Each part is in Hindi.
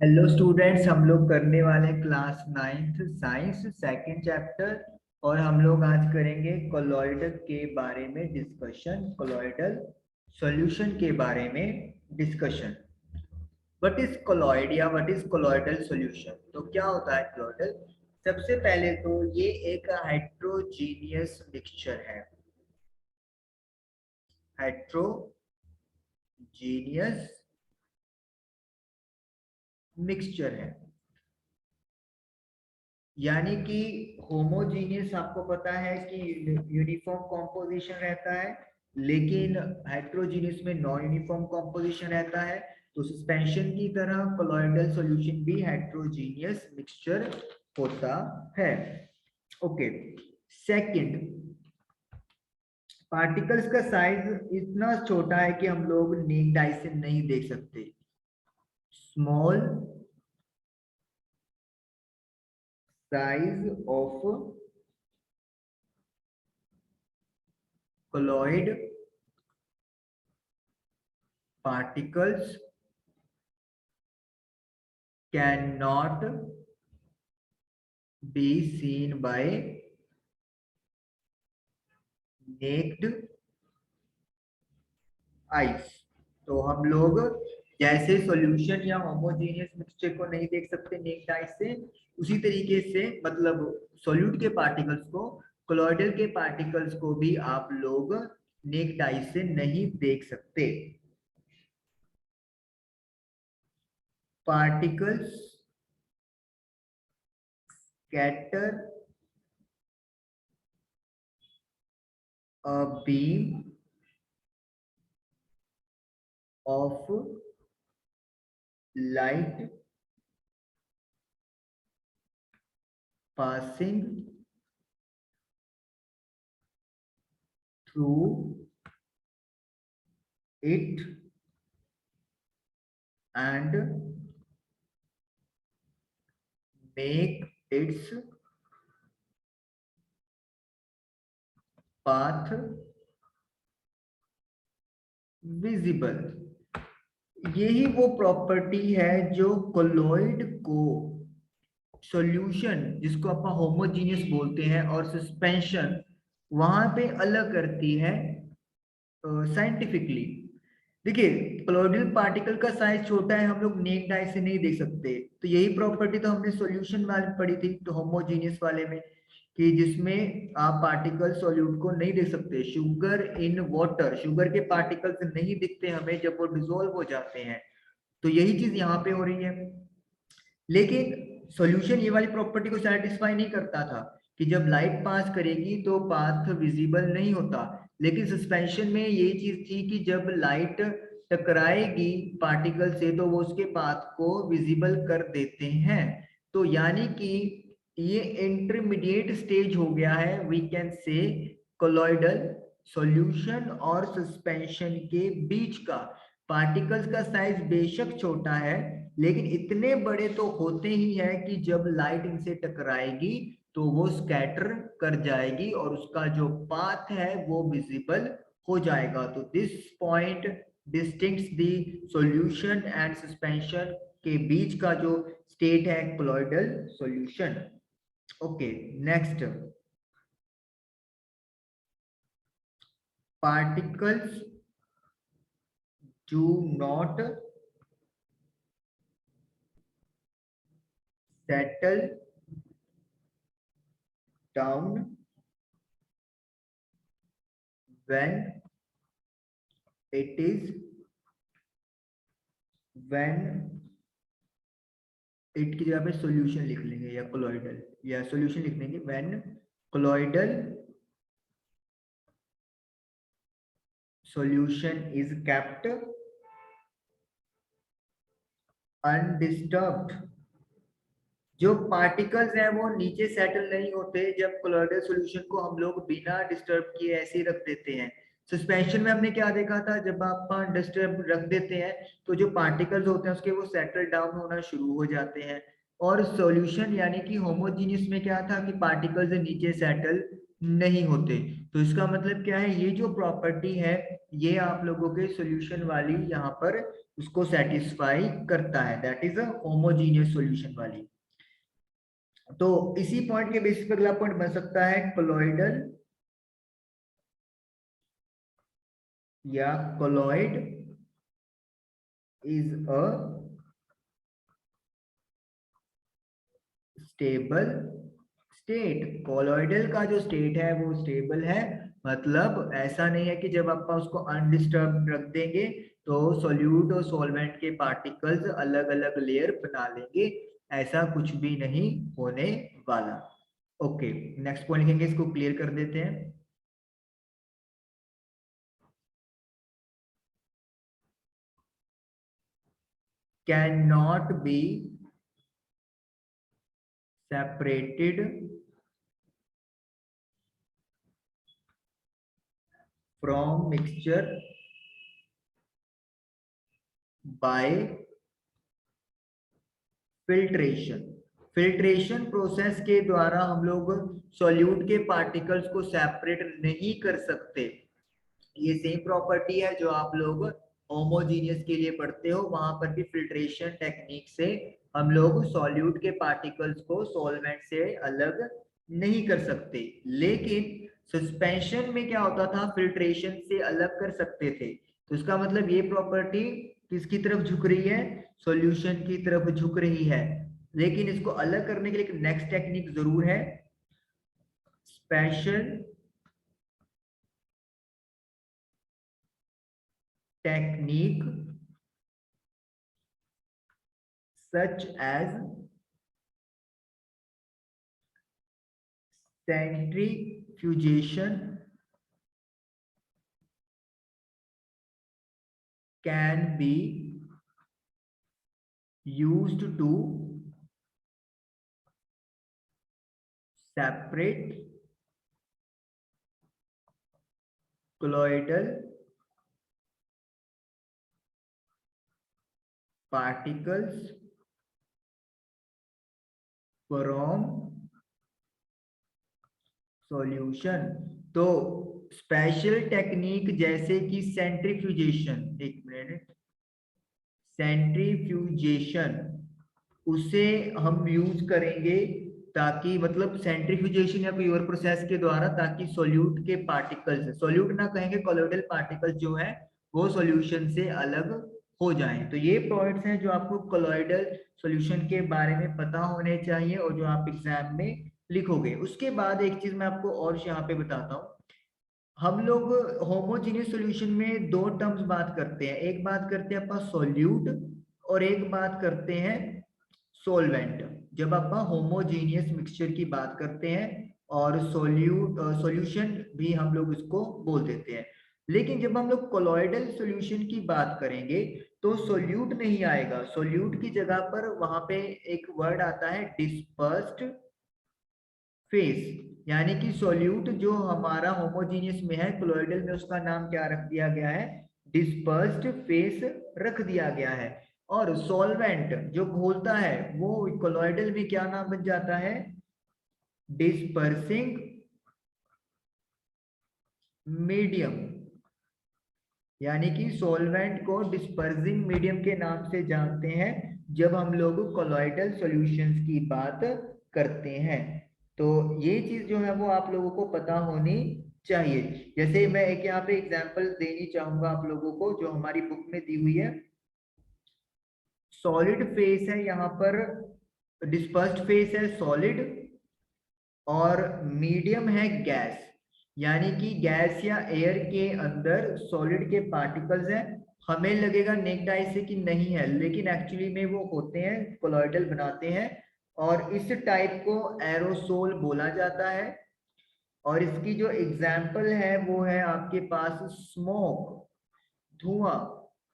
हेलो स्टूडेंट्स, हम लोग करने वाले class 9th science second chapter. और हम लोग आज करेंगे कोलॉइड के बारे में डिस्कशन, कोलॉइडल सॉल्यूशन के बारे में डिस्कशन। व्हाट इज कोलॉइड या व्हाट इज कोलॉइडल सॉल्यूशन? तो क्या होता है कोलॉइडल? सबसे पहले तो ये एक हेट्रोजीनियस मिक्सचर है। हेट्रोजीनियस मिक्सचर है, यानी कि होमोजीनियस आपको पता है कि यूनिफॉर्म कॉम्पोजिशन रहता है, लेकिन हेट्रोजीनियस में नॉन यूनिफॉर्म कॉम्पोजिशन रहता है। तो सस्पेंशन की तरह कोलॉइडल सॉल्यूशन भी हेट्रोजीनियस मिक्सचर होता है। ओके। सेकंड, पार्टिकल्स का साइज इतना छोटा है कि हम लोग नेक्ड आई से नहीं देख सकते। Small size of colloid particles cannot be seen by naked eyes। तो हम लोग जैसे सॉल्यूशन या होमोजेनियस मिक्सचर को नहीं देख सकते नेक्ड आई से, उसी तरीके से मतलब सॉल्यूट के पार्टिकल्स को, कोलॉइडल के पार्टिकल्स को भी आप लोग नेक्ड आई से नहीं देख सकते। Particles scatter a beam of light passing through it and make its path visible। यही वो प्रॉपर्टी है जो कोलॉइड को सॉल्यूशन, जिसको अपन होमोजीनियस बोलते हैं, और सस्पेंशन वहां पे अलग करती है साइंटिफिकली। देखिए, कोलॉइडल पार्टिकल का साइज छोटा है, हम लोग नेक्ड आई से नहीं देख सकते। तो यही प्रॉपर्टी तो हमने सॉल्यूशन वाले पढ़ी थी, तो होमोजीनियस वाले में, कि जिसमें आप पार्टिकल सॉल्यूट को नहीं देख सकते। शुगर इन वाटर, शुगर के पार्टिकल्स नहीं दिखते हमें जब वो डिसॉल्व हो जाते हैं। तो यही चीज यहाँ पे हो रही है। लेकिन सॉल्यूशन ये वाली प्रॉपर्टी को सेटिस्फाई नहीं करता था कि जब लाइट पास करेगी तो पाथ विजिबल नहीं होता। लेकिन सस्पेंशन में ये चीज थी कि जब लाइट टकराएगी पार्टिकल से तो वो उसके पाथ को विजिबल कर देते हैं। तो यानी कि ये इंटरमीडिएट स्टेज हो गया है, we can say, colloidal solution और सस्पेंशन के बीच का। पार्टिकल्स का साइज बेशक छोटा है, लेकिन इतने बड़े तो होते ही है कि जब लाइट इनसे टकराएगी तो वो स्कैटर कर जाएगी और उसका जो पाथ है वो विजिबल हो जाएगा। तो this point distincts the solution and suspension के बीच का जो स्टेट है colloidal solution. Okay, next, particles do not settle down when it is when it की जगह पे सॉल्यूशन लिख लेंगे या कोलॉइडल, या सॉल्यूशन लिख लेंगे when colloidal solution is kept undisturbed. जो पार्टिकल्स हैं वो नीचे सेटल नहीं होते जब कोलॉइडल सॉल्यूशन को हम लोग बिना डिस्टर्ब किए ऐसे ही रख देते हैं। सस्पेंशन में हमने क्या देखा था, जब आप डिस्टर्ब रख देते हैं तो जो पार्टिकल्स होते हैं उसके वो सेटल डाउन होना शुरू हो जाते हैं। और सॉल्यूशन यानी कि होमोजीनियस में क्या था कि पार्टिकल्स नीचे सेटल नहीं होते। तो इसका मतलब क्या है, ये जो प्रॉपर्टी है ये आप लोगों के सॉल्यूशन वाली यहाँ पर उसको सेटिस्फाई करता है, that is a homogeneous solution वाली। तो इसी पॉइंट के बेसिस पर अगला पॉइंट बन सकता है कोलॉइडल या colloid is a stable state. Colloidal का जो स्टेट है वो स्टेबल है, मतलब ऐसा नहीं है कि जब आप उसको अनडिस्टर्ब रख देंगे तो सॉल्यूट और सॉल्वेंट के पार्टिकल्स अलग अलग लेयर बना लेंगे, ऐसा कुछ भी नहीं होने वाला। ओके, नेक्स्ट पॉइंट लिखेंगे, इसको क्लियर कर देते हैं। Can not be separated from mixture by filtration. Filtration process के द्वारा हम लोग सॉल्यूट के पार्टिकल्स को सेपरेट नहीं कर सकते। ये सेम प्रॉपर्टी है जो आप लोग होमोजीनियस के लिए पढ़ते हो, वहां पर भी फिल्ट्रेशन टेक्निक से हम लोग सॉल्यूट के पार्टिकल्स को सॉल्वेंट से अलग नहीं कर सकते। लेकिन सस्पेंशन में क्या होता था, फिल्ट्रेशन से अलग कर सकते थे। तो इसका मतलब ये प्रॉपर्टी किसकी तरफ झुक रही है, सॉल्यूशन की तरफ झुक रही है। लेकिन इसको अलग करने के लिए एक नेक्स्ट टेक्निक जरूर है, special technique such as centrifugation can be used to separate colloidal particles from solution. तो स्पेशल टेक्निक जैसे कि सेंट्रीफ्यूजेशन, एक मिनट, सेंट्रीफ्यूजेशन उसे हम यूज करेंगे ताकि, मतलब सेंट्रीफ्यूजेशन या कोई और प्रोसेस के द्वारा, ताकि सॉल्यूट के पार्टिकल्स, सॉल्यूट ना कहेंगे, कोलोइडल पार्टिकल्स जो है वो सॉल्यूशन से अलग हो जाएं। तो ये पॉइंट्स हैं जो आपको कोलोइडल सॉल्यूशन के बारे में पता होने चाहिए और जो आप एग्जाम में लिखोगे। उसके बाद एक चीज मैं आपको और यहाँ पे बताता हूँ, हम लोग होमोजीनियस सॉल्यूशन में दो टर्म्स बात करते हैं, एक बात करते हैं अपन सॉल्यूट और एक बात करते हैं सोलवेंट। जब अपन होमोजीनियस मिक्सचर की बात करते हैं और सॉल्यूशन भी हम लोग इसको बोल देते हैं। लेकिन जब हम लोग कोलॉइडल सॉल्यूशन की बात करेंगे तो सोल्यूट नहीं आएगा, सोल्यूट की जगह पर वहां पे एक वर्ड आता है डिस्पर्स्ड फेस, यानी कि सोल्यूट जो हमारा होमोजीनियस में है, कोलॉइडल में उसका नाम क्या रख दिया गया है, डिस्पर्स्ड फेस रख दिया गया है। और सॉल्वेंट जो घोलता है वो कोलॉइडल में क्या नाम बन जाता है, डिस्पर्सिंग मीडियम, यानी कि सॉल्वेंट को डिस्पर्सिंग मीडियम के नाम से जानते हैं जब हम लोग कोलॉइडल सॉल्यूशंस की बात करते हैं। तो ये चीज जो है वो आप लोगों को पता होनी चाहिए। जैसे मैं एक यहाँ पे एग्जांपल देनी चाहूंगा आप लोगों को, जो हमारी बुक में दी हुई है। सॉलिड फेस है यहाँ पर, डिस्पर्स्ड फेस है सॉलिड, और मीडियम है गैस, यानी कि गैस या एयर के अंदर सॉलिड के पार्टिकल्स हैं। हमें लगेगा नेक्ड आई से कि नहीं है, लेकिन एक्चुअली में वो होते हैं, कोलॉइडल बनाते हैं, और इस टाइप को एरोसोल बोला जाता है। और इसकी जो एग्जाम्पल है वो है आपके पास स्मोक, धुआं।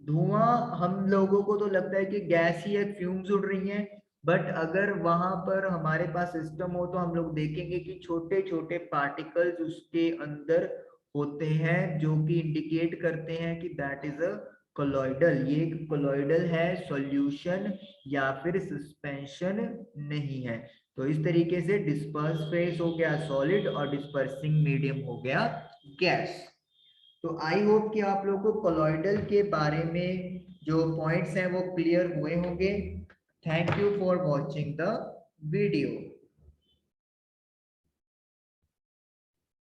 धुआं हम लोगों को तो लगता है कि गैस ही है, फ्यूम्स उड़ रही हैं, बट अगर वहां पर हमारे पास सिस्टम हो तो हम लोग देखेंगे कि छोटे छोटे पार्टिकल्स उसके अंदर होते हैं जो कि इंडिकेट करते हैं कि दैट इज अ कोलॉइडल। ये कोलॉइडल है, सॉल्यूशन या फिर सस्पेंशन नहीं है। तो इस तरीके से डिस्पर्स फेस हो गया सॉलिड और डिस्पर्सिंग मीडियम हो गया गैस। तो आई होप कि आप लोगों को कोलॉइडल के बारे में जो पॉइंट्स हैं वो क्लियर हुए होंगे। Thank you for watching the video.